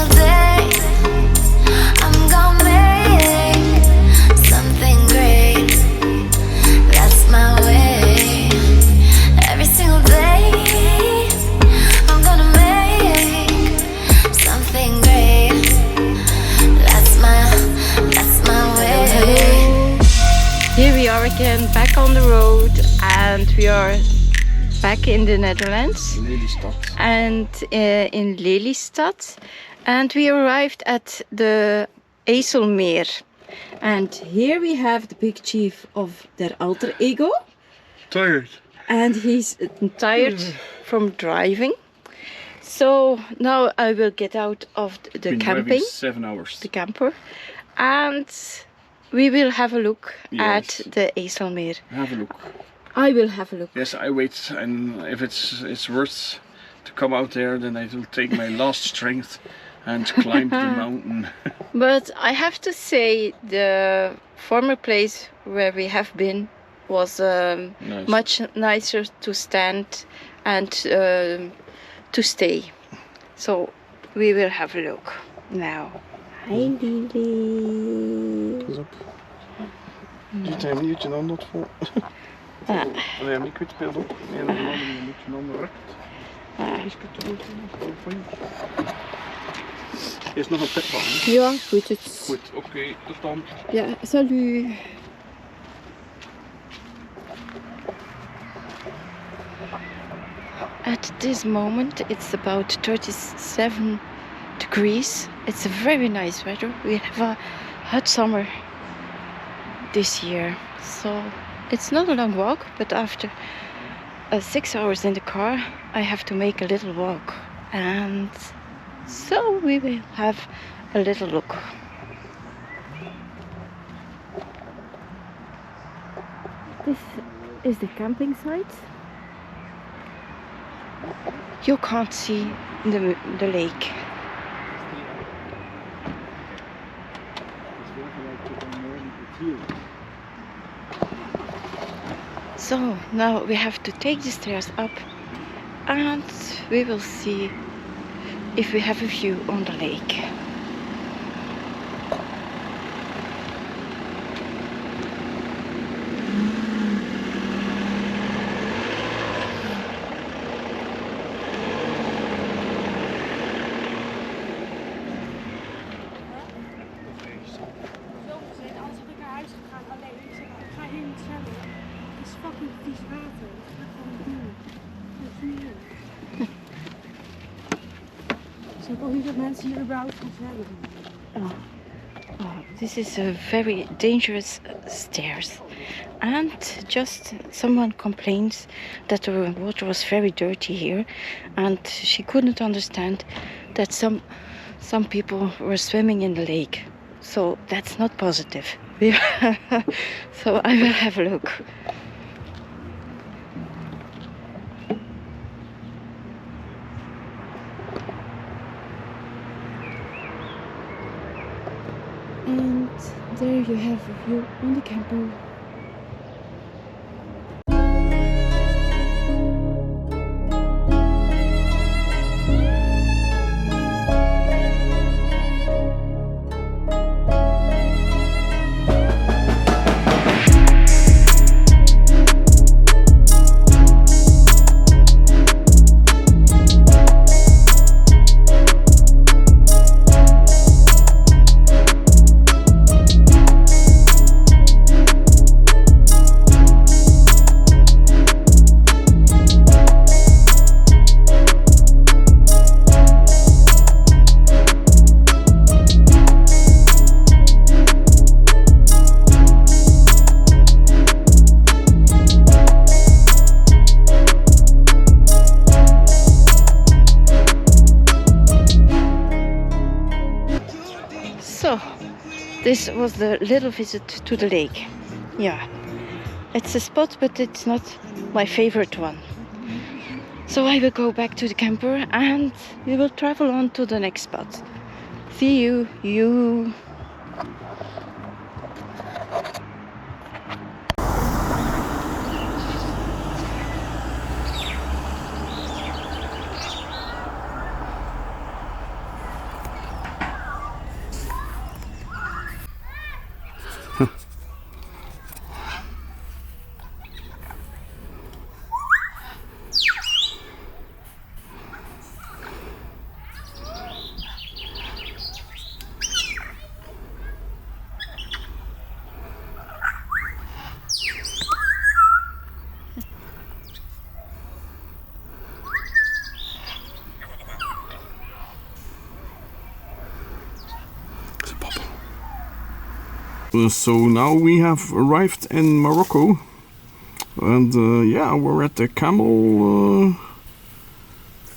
single day I'm gonna make something great. That's my way. Every single day I'm gonna make something great. That's my way. Here we are again, back on the road, and we are back in the Netherlands. Lelystad. And in Lelystad. And we arrived at the Meer. And here we have the big chief of their alter ego. Tired. And he's tired from driving. So now I will get out of the camping. 7 hours. The camper. And we will have a look Yes. at the Meer. Have a look. I will have a look. Yes, I wait, and if it's worth to come out there, then I will take my last strength and climb the mountain. But I have to say, the former place where we have been was Nice. much nicer to stand and to stay. So we will have a look now. Hi Lily. Pas op. Zit hij een minuutje dan dat voor? Ah. Nee, maar ik weet het beeld op. En dan een beetje ander recht. Ah. Is het Eerst nog een pet van. Ja, goed. Het. Goed, oké, tot dan. Ja, salut. At this moment it's about 37 degrees. It's a very nice weather. We have a hot summer this year. So it's not a long walk, but after 6 hours in the car I have to make a little walk. And so we will have a little look. This is the camping site. You can't see the lake. So now we have to take the stairs up and we will see if we have a view on the lake. This is a very dangerous stairs, and just someone complains that the water was very dirty here, and she couldn't understand that some people were swimming in the lake. So that's not positive. So I will have a look. And there you have a view on the camper. So, this was the little visit to the lake. Yeah, it's a spot, but it's not my favorite one. So I will go back to the camper and we will travel on to the next spot. See you. So now we have arrived in Morocco, and yeah, we're at the camel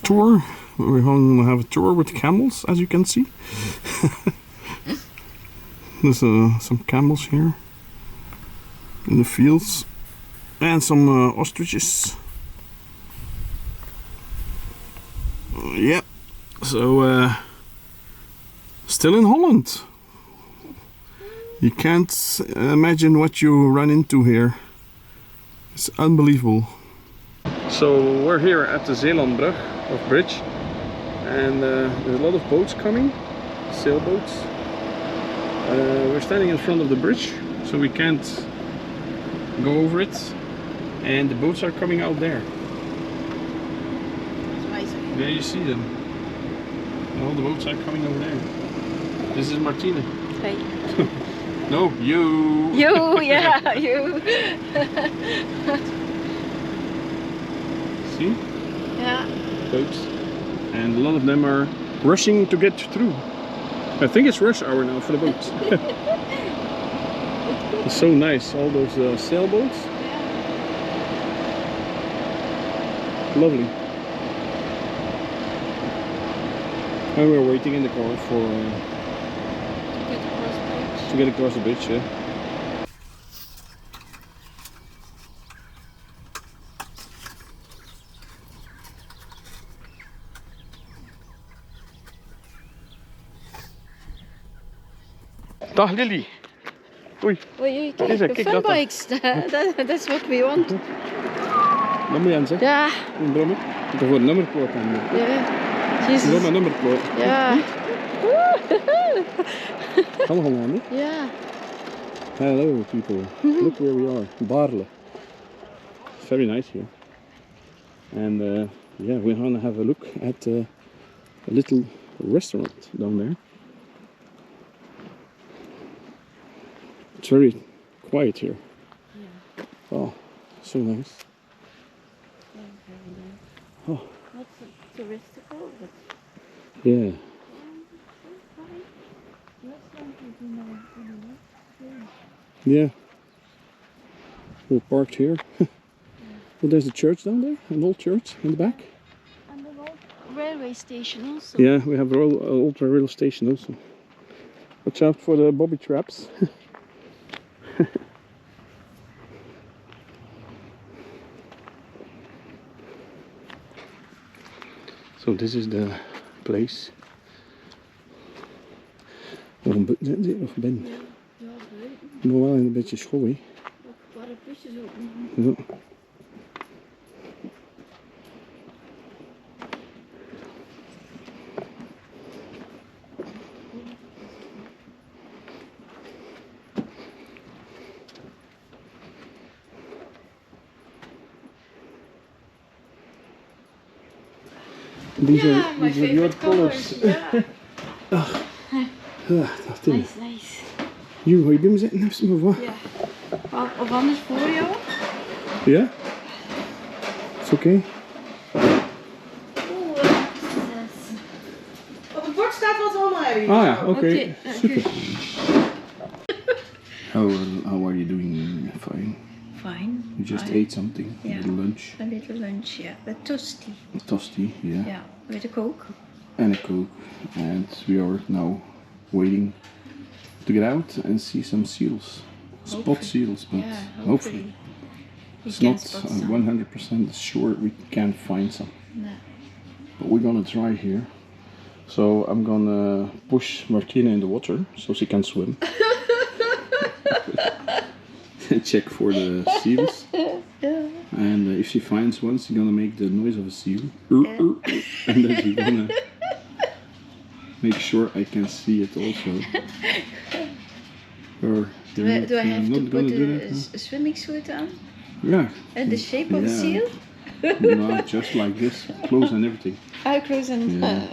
tour. We're going to have a tour with camels, as you can see. There's some camels here in the fields, and some ostriches. Yeah, so still in Holland. You can't imagine what you run into here. It's unbelievable. So we're here at the Zeeland bridge, and there's a lot of boats coming, sailboats. We're standing in front of the bridge, so we can't go over it, and the boats are coming out there. Yeah, you see them. All the boats are coming over there. This is Martine. Hey. No, you. You, yeah, you. See? Yeah. Boats. And a lot of them are rushing to get through. I think it's rush hour now for the boats. It's so nice, all those sailboats. Lovely. And we're waiting in the car for to get across the bridge. Yeah. Dag Lily. Oei. Oei, Kijk, kijk, kijk fun dat dan. bikes. That's what we want. Wat moet je aan zeggen? Ja. Een brommer? Ik heb voor een nummerpoort aan. Ja. Jezus. Brom en nummerpoort. Ja. Allemaal aan, hè? Ja. Hello people. Look where we are. Baarle. It's very nice here. And yeah, we're gonna have a look at a little restaurant down there. It's very quiet here. Yeah. Oh, so nice. Oh. Not touristical, but Yeah. Yeah. We're parked here. Well, there's a church down there, an old church in the back. And the railway station also. Yeah, we have an old rail station also. Watch out for the bobby traps. So this is the place. Nog een ben. Of ben. Maar wel een beetje school, hè. Parapluutjes ook. Ja. These are your colors. Nice. You, ga je bij me zitten? Heb je me voor? Ja. Of anders voor jou? Ja? Is oké. Op het bord staat wat we allemaal hebben. Ah ja, oké. Oké. Super. How are you doing? Fine. Fine. You just Fine. ate something. Yeah. A little lunch. A little lunch, yeah. A toasty. A toasty, yeah. Yeah. With a Coke. And a Coke. And we are now waiting to get out and see some seals. Spot Hopefully. seals, but Yeah, hopefully. We It's can not spot some. 100% sure we can find some. No. But we're gonna try here. So I'm gonna push Martine in the water so she can swim. Check for the seals. Yeah. And if she finds one, she's gonna make the noise of a seal. And then she's gonna make sure I can see it also. Or Do I have to not put gonna do a that? swimming suit on? Yeah. And the shape of the Yeah. seal? No, just like this, clothes and everything. Eye clothes and... Yeah.